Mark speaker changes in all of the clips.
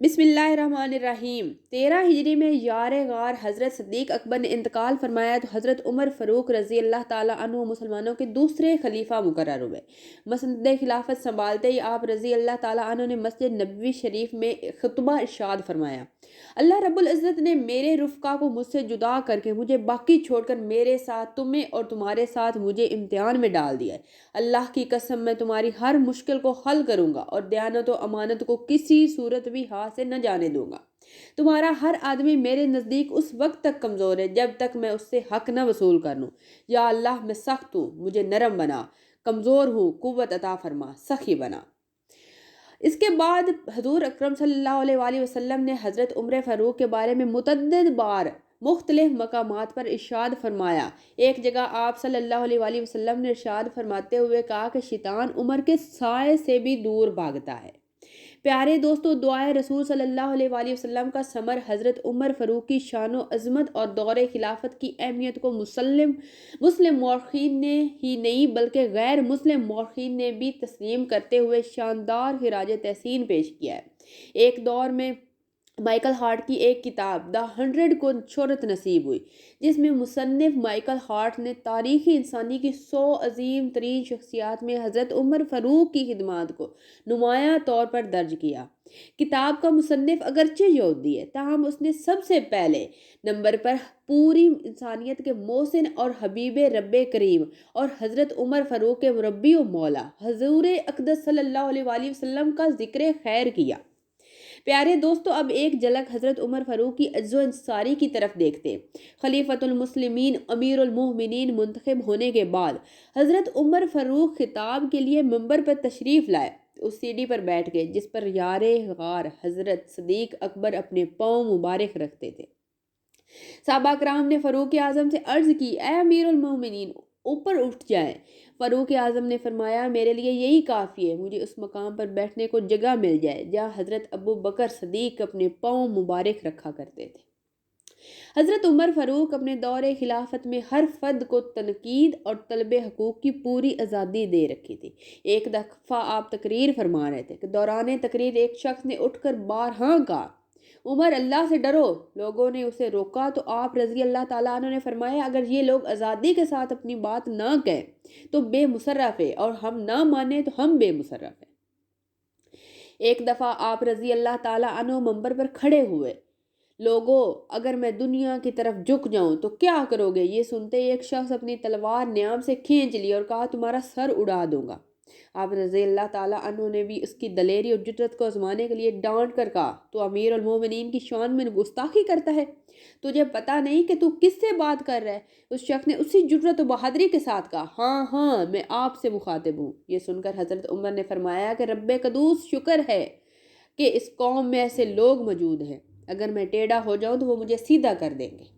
Speaker 1: بسم اللہ الرحمن الرحیم 13 ہجری میں یار غار حضرت صدیق اکبر نے انتقال فرمایا تو حضرت عمر فاروق رضی اللہ تعالیٰ عنہ مسلمانوں کے دوسرے خلیفہ مقرر ہوئے۔ مسند خلافت سنبھالتے ہی آپ رضی اللہ تعالیٰ عنہ نے مسجد نبوی شریف میں خطبہ ارشاد فرمایا، اللہ رب العزت نے میرے رفقا کو مجھ سے جدا کر کے مجھے باقی چھوڑ کر میرے ساتھ تمہیں اور تمہارے ساتھ مجھے امتحان میں ڈال دیا ہے۔ اللہ کی قسم میں تمہاری ہر مشکل کو حل کروں گا اور دیانت و امانت کو کسی صورت بھی ہاتھ سے نہ جانے دوں گا۔ تمہارا ہر آدمی میرے نزدیک اس وقت تک کمزور ہے جب تک میں اس سے حق نہ وصول کر لوں۔ یا اللہ میں سخت ہوں، مجھے نرم بنا، کمزور ہوں، قوت عطا فرما، سخی بنا۔ اس کے بعد حضور اکرم صلی اللہ علیہ وآلہ وسلم نے حضرت عمر فاروق کے بارے میں متعدد بار مختلف مقامات پر ارشاد فرمایا۔ ایک جگہ آپ صلی اللہ علیہ وآلہ وسلم نے ارشاد فرماتے ہوئے کہا کہ شیطان عمر کے سائے سے بھی دور بھاگتا ہے۔ پیارے دوستو، دعائے رسول صلی اللہ علیہ وآلہ وسلم کا ثمر حضرت عمر فاروق کی شان و عظمت اور دور خلافت کی اہمیت کو مسلم مورخین نے ہی نہیں بلکہ غیر مسلم مورخین نے بھی تسلیم کرتے ہوئے شاندار خراج تحسین پیش کیا ہے۔ ایک دور میں مائیکل ہارٹ کی ایک کتاب دا 100 کو شہرت نصیب ہوئی، جس میں مصنف مائیکل ہارٹ نے تاریخی انسانی کی 100 عظیم ترین شخصیات میں حضرت عمر فاروق کی خدمات کو نمایاں طور پر درج کیا۔ کتاب کا مصنف اگرچہ یہودی ہے، تاہم اس نے سب سے پہلے نمبر پر پوری انسانیت کے محسن اور حبیب رب کریم اور حضرت عمر فاروق کے مربی و مولا حضور اقدس صلی اللہ علیہ وآلہ وسلم کا ذکر خیر کیا۔ پیارے دوستو، اب ایک جھلک حضرت عمر فاروق کی عجز و انصاری کی طرف دیکھتے ہیں۔ خلیفۃ المسلمین امیر المومنین منتخب ہونے کے بعد حضرت عمر فاروق خطاب کے لیے منبر پر تشریف لائے۔ اس سیڑھی پر بیٹھ گئے جس پر یار غار حضرت صدیق اکبر اپنے پاؤں مبارک رکھتے تھے۔ صحابہ کرام نے فاروق اعظم سے عرض کی، اے امیر المومنین، اوپر اٹھ جائیں۔ فاروق اعظم نے فرمایا، میرے لیے یہی کافی ہے، مجھے اس مقام پر بیٹھنے کو جگہ مل جائے جہاں حضرت ابو بکر صدیق اپنے پاؤں مبارک رکھا کرتے تھے۔ حضرت عمر فاروق اپنے دور خلافت میں ہر فرد کو تنقید اور طلب حقوق کی پوری آزادی دے رکھی تھی۔ ایک دفعہ آپ تقریر فرما رہے تھے کہ دوران تقریر ایک شخص نے اٹھ کر بارہا کہا، عمر، اللہ سے ڈرو۔ لوگوں نے اسے روکا تو آپ رضی اللہ تعالیٰ عنہ نے فرمایا، اگر یہ لوگ آزادی کے ساتھ اپنی بات نہ کہیں تو بے مصرف ہے، اور ہم نہ مانیں تو ہم بے مصرف ہیں۔ ایک دفعہ آپ رضی اللہ تعالیٰ عنہ منبر پر کھڑے ہوئے، لوگوں، اگر میں دنیا کی طرف جھک جاؤں تو کیا کرو گے؟ یہ سنتے ہی ایک شخص اپنی تلوار نیام سے کھینچ لی اور کہا، تمہارا سر اڑا دوں گا۔ آپ رضی اللہ تعالیٰ عنہ نے بھی اس کی دلیری اور جرأت کو آزمانے کے لیے ڈانٹ کر کہا، تو امیر المومنین کی شان میں گستاخی کرتا ہے؟ تجھے پتہ نہیں کہ تو کس سے بات کر رہا ہے؟ اس شخص نے اسی جرأت و بہادری کے ساتھ کہا، ہاں ہاں، میں آپ سے مخاطب ہوں۔ یہ سن کر حضرت عمر نے فرمایا کہ رب قدوس شکر ہے کہ اس قوم میں ایسے لوگ موجود ہیں، اگر میں ٹیڑھا ہو جاؤں تو وہ مجھے سیدھا کر دیں گے۔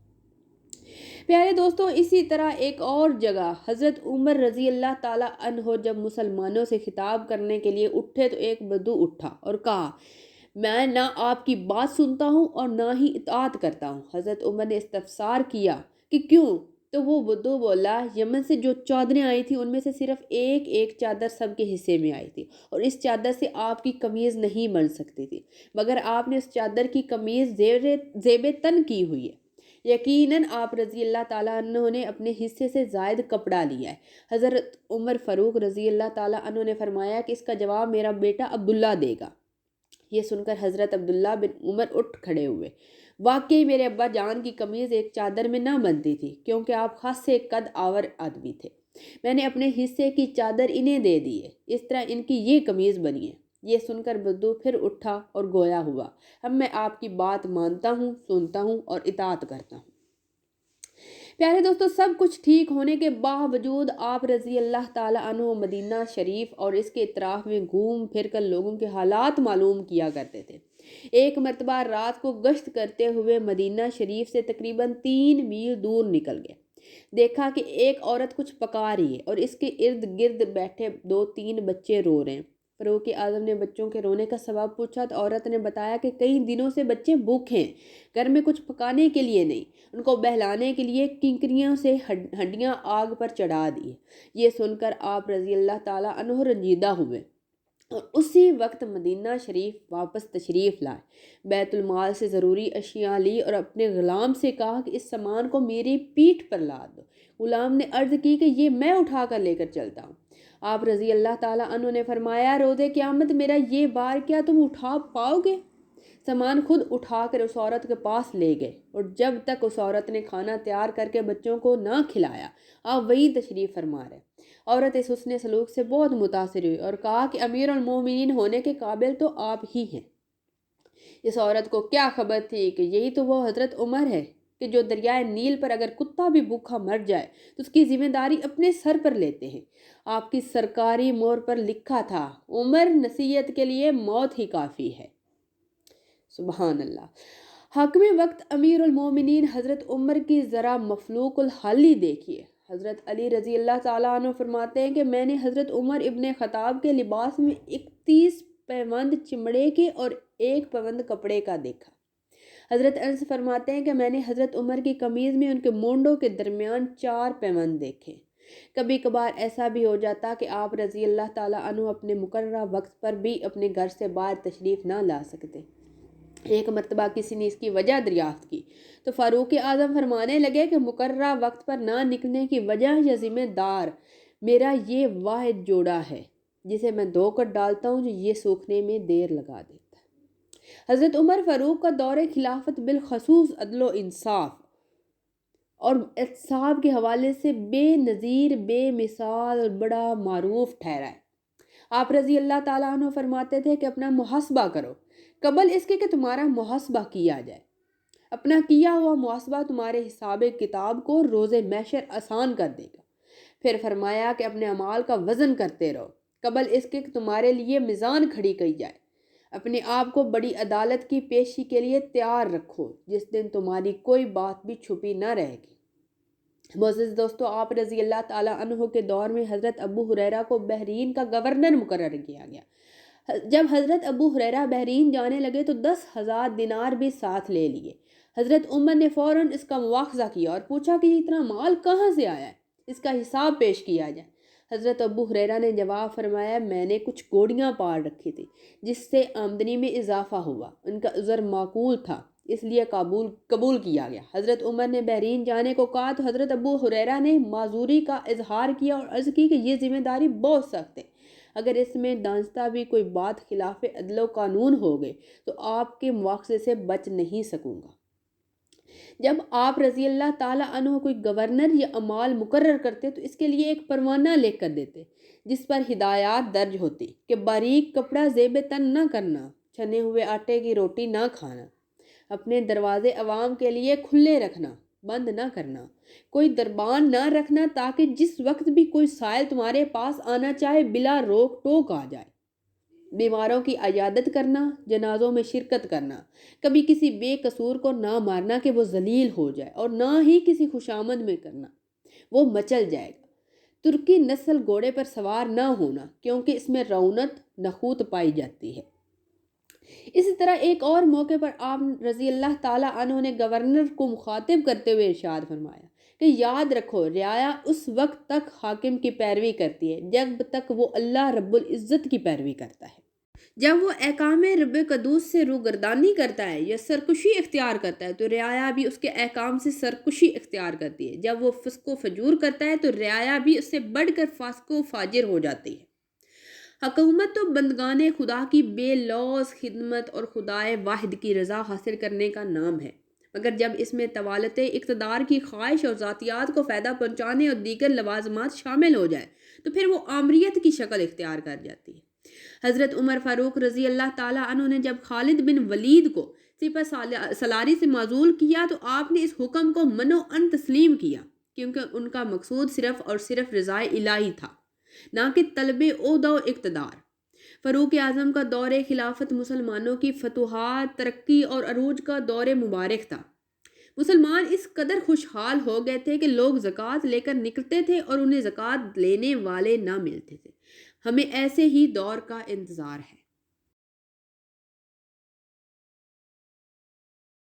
Speaker 1: پیارے دوستوں، اسی طرح ایک اور جگہ حضرت عمر رضی اللہ تعالیٰ عنہ جب مسلمانوں سے خطاب کرنے کے لیے اٹھے تو ایک بدو اٹھا اور کہا، میں نہ آپ کی بات سنتا ہوں اور نہ ہی اطاعت کرتا ہوں۔ حضرت عمر نے استفسار کیا کہ کیوں؟ تو وہ بدو بولا، یمن سے جو چادریں آئی تھیں ان میں سے صرف ایک چادر سب کے حصے میں آئی تھی، اور اس چادر سے آپ کی قمیض نہیں بن سکتی تھی، مگر آپ نے اس چادر کی قمیض زیب تن کی ہوئی ہے۔ یقیناً آپ رضی اللہ تعالیٰ عنہ نے اپنے حصے سے زائد کپڑا لیا ہے۔ حضرت عمر فاروق رضی اللہ تعالیٰ عنہ نے فرمایا کہ اس کا جواب میرا بیٹا عبداللہ دے گا۔ یہ سن کر حضرت عبداللہ بن عمر اٹھ کھڑے ہوئے۔ واقعی میرے ابا جان کی قمیض ایک چادر میں نہ بنتی تھی، کیونکہ آپ خاصے قد آور آدمی تھے۔ میں نے اپنے حصے کی چادر انہیں دے دی ہے، اس طرح ان کی یہ قمیض بنی ہے۔ یہ سن کر بدو پھر اٹھا اور گویا ہوا، اب میں آپ کی بات مانتا ہوں، سنتا ہوں اور اطاعت کرتا ہوں۔ پیارے دوستو، سب کچھ ٹھیک ہونے کے باوجود آپ رضی اللہ تعالیٰ عنہ مدینہ شریف اور اس کے اطراف میں گھوم پھر کر لوگوں کے حالات معلوم کیا کرتے تھے۔ ایک مرتبہ رات کو گشت کرتے ہوئے مدینہ شریف سے تقریباً 3 میل دور نکل گئے۔ دیکھا کہ ایک عورت کچھ پکا رہی ہے اور اس کے ارد گرد بیٹھے 2-3 بچے رو رہے ہیں۔ فاروق اعظم نے بچوں کے رونے کا سبب پوچھا تو عورت نے بتایا کہ کئی دنوں سے بچے بھوکے ہیں، گھر میں کچھ پکانے کے لیے نہیں، ان کو بہلانے کے لیے کنکریوں سے ہڈیاں آگ پر چڑھا دی۔ یہ سن کر آپ رضی اللہ تعالیٰ عنہ رنجیدہ ہوئے اور اسی وقت مدینہ شریف واپس تشریف لائے، بیت المال سے ضروری اشیاء لی اور اپنے غلام سے کہا کہ اس سامان کو میری پیٹھ پر لاد دو۔ غلام نے عرض کی کہ یہ میں اٹھا کر لے کر چلتا ہوں۔ آپ رضی اللہ تعالیٰ عنہ نے فرمایا، روز قیامت میرا یہ بار کیا تم اٹھا پاؤ گے؟ سامان خود اٹھا کر اس عورت کے پاس لے گئے، اور جب تک اس عورت نے کھانا تیار کر کے بچوں کو نہ کھلایا، آپ وہی تشریف فرما رہے۔ عورت اس حسن سلوک سے بہت متاثر ہوئی اور کہا کہ امیر المومنین ہونے کے قابل تو آپ ہی ہیں۔ اس عورت کو کیا خبر تھی کہ یہی تو وہ حضرت عمر ہے کہ جو دریائے نیل پر اگر کتا بھی بھوکا مر جائے تو اس کی ذمہ داری اپنے سر پر لیتے ہیں۔ آپ کی سرکاری مہر پر لکھا تھا، عمر نصیحت کے لیے موت ہی کافی ہے۔ سبحان اللہ۔ حاکم وقت امیر المومنین حضرت عمر کی ذرا مفلوق الحال ہی دیکھیے۔ حضرت علی رضی اللہ تعالیٰ عنہ فرماتے ہیں کہ میں نے حضرت عمر ابن خطاب کے لباس میں 31 پیوند چمڑے کے اور 1 پیوند کپڑے کا دیکھا۔ حضرت انس فرماتے ہیں کہ میں نے حضرت عمر کی قمیض میں ان کے مونڈوں کے درمیان 4 پیوند دیکھے۔ کبھی کبھار ایسا بھی ہو جاتا کہ آپ رضی اللہ تعالیٰ عنہ اپنے مقررہ وقت پر بھی اپنے گھر سے باہر تشریف نہ لا سکتے۔ ایک مرتبہ کسی نے اس کی وجہ دریافت کی تو فاروق اعظم فرمانے لگے کہ مقررہ وقت پر نہ نکلنے کی وجہ یا ذمہ دار میرا یہ واحد جوڑا ہے جسے میں دھو کر ڈالتا ہوں، جو یہ سوکھنے میں دیر لگا دیتا ہے۔ حضرت عمر فاروق کا دور خلافت بالخصوص عدل و انصاف اور احتساب کے حوالے سے بے نظیر، بے مثال اور بڑا معروف ٹھہرا ہے۔ آپ رضی اللہ تعالیٰ عنہ فرماتے تھے کہ اپنا محاسبہ کرو قبل اس کے کہ تمہارا محاسبہ کیا جائے۔ اپنا کیا ہوا محاسبہ تمہارے حساب کتاب کو روز محشر آسان کر دے گا۔ پھر فرمایا کہ اپنے اعمال کا وزن کرتے رہو قبل اس کے کہ تمہارے لیے میزان کھڑی کی جائے۔ اپنے آپ کو بڑی عدالت کی پیشی کے لیے تیار رکھو جس دن تمہاری کوئی بات بھی چھپی نہ رہے گی۔ معزز دوستو، آپ رضی اللہ تعالیٰ عنہ کے دور میں حضرت ابو ہریرہ کو بحرین کا گورنر مقرر کیا گیا۔ جب حضرت ابو ہریرہ بحرین جانے لگے تو 10,000 دینار بھی ساتھ لے لیے۔ حضرت عمر نے فوراً اس کا مواخذہ کیا اور پوچھا کہ یہ اتنا مال کہاں سے آیا ہے، اس کا حساب پیش کیا جائے۔ حضرت ابو ہریرہ نے جواب فرمایا، میں نے کچھ گھوڑیاں پال رکھی تھی جس سے آمدنی میں اضافہ ہوا، ان کا عذر معقول تھا اس لیے قبول کیا گیا۔ حضرت عمر نے بحرین جانے کو کہا تو حضرت ابو ہریرہ نے معذوری کا اظہار کیا اور عرض کی کہ یہ ذمہ داری بہت سخت ہے، اگر اس میں دانستہ بھی کوئی بات خلاف عدل و قانون ہو گئے تو آپ کے مواخذے سے بچ نہیں سکوں گا۔ جب آپ رضی اللہ تعالیٰ عنہ کوئی گورنر یا عمال مقرر کرتے تو اس کے لیے ایک پروانہ لکھ کر دیتے جس پر ہدایات درج ہوتی کہ باریک کپڑا زیب تن نہ کرنا، چھنے ہوئے آٹے کی روٹی نہ کھانا، اپنے دروازے عوام کے لیے کھلے رکھنا، بند نہ کرنا، کوئی دربان نہ رکھنا تاکہ جس وقت بھی کوئی سائل تمہارے پاس آنا چاہے بلا روک ٹوک آ جائے، بیماروں کی عیادت کرنا، جنازوں میں شرکت کرنا، کبھی کسی بے قصور کو نہ مارنا کہ وہ ذلیل ہو جائے، اور نہ ہی کسی خوشامد میں کرنا، وہ مچل جائے گا۔ ترکی نسل گھوڑے پر سوار نہ ہونا کیونکہ اس میں رعونت نخوت پائی جاتی ہے۔ اسی طرح ایک اور موقع پر آپ رضی اللہ تعالیٰ عنہ نے گورنر کو مخاطب کرتے ہوئے ارشاد فرمایا کہ یاد رکھو، رعایا اس وقت تک حاکم کی پیروی کرتی ہے جب تک وہ اللہ رب العزت کی پیروی کرتا ہے۔ جب وہ احکام رب قدوس سے روگردانی کرتا ہے یا سرکشی اختیار کرتا ہے تو رعایا بھی اس کے احکام سے سرکشی اختیار کرتی ہے۔ جب وہ فسق و فجور کرتا ہے تو رعایا بھی اس سے بڑھ کر فاسق و فاجر ہو جاتی ہے۔ حکومت تو بندگان خدا کی بے لوث خدمت اور خدائے واحد کی رضا حاصل کرنے کا نام ہے، مگر جب اس میں طوالت اقتدار کی خواہش اور ذاتیات کو فائدہ پہنچانے اور دیگر لوازمات شامل ہو جائے تو پھر وہ آمریت کی شکل اختیار کر جاتی ہے۔ حضرت عمر فاروق رضی اللہ تعالیٰ عنہ نے جب خالد بن ولید کو سپہ سالاری سے معزول کیا تو آپ نے اس حکم کو منو ان تسلیم کیا کیونکہ ان کا مقصود صرف اور صرف رضائے الہی تھا، نہ کہ طلب عہدہ و اقتدار۔ فاروق اعظم کا دور خلافت مسلمانوں کی فتوحات، ترقی اور عروج کا دور مبارک تھا۔ مسلمان اس قدر خوشحال ہو گئے تھے کہ لوگ زکوٰۃ لے کر نکلتے تھے اور انہیں زکوٰۃ لینے والے نہ ملتے تھے۔ ہمیں ایسے ہی دور کا انتظار ہے۔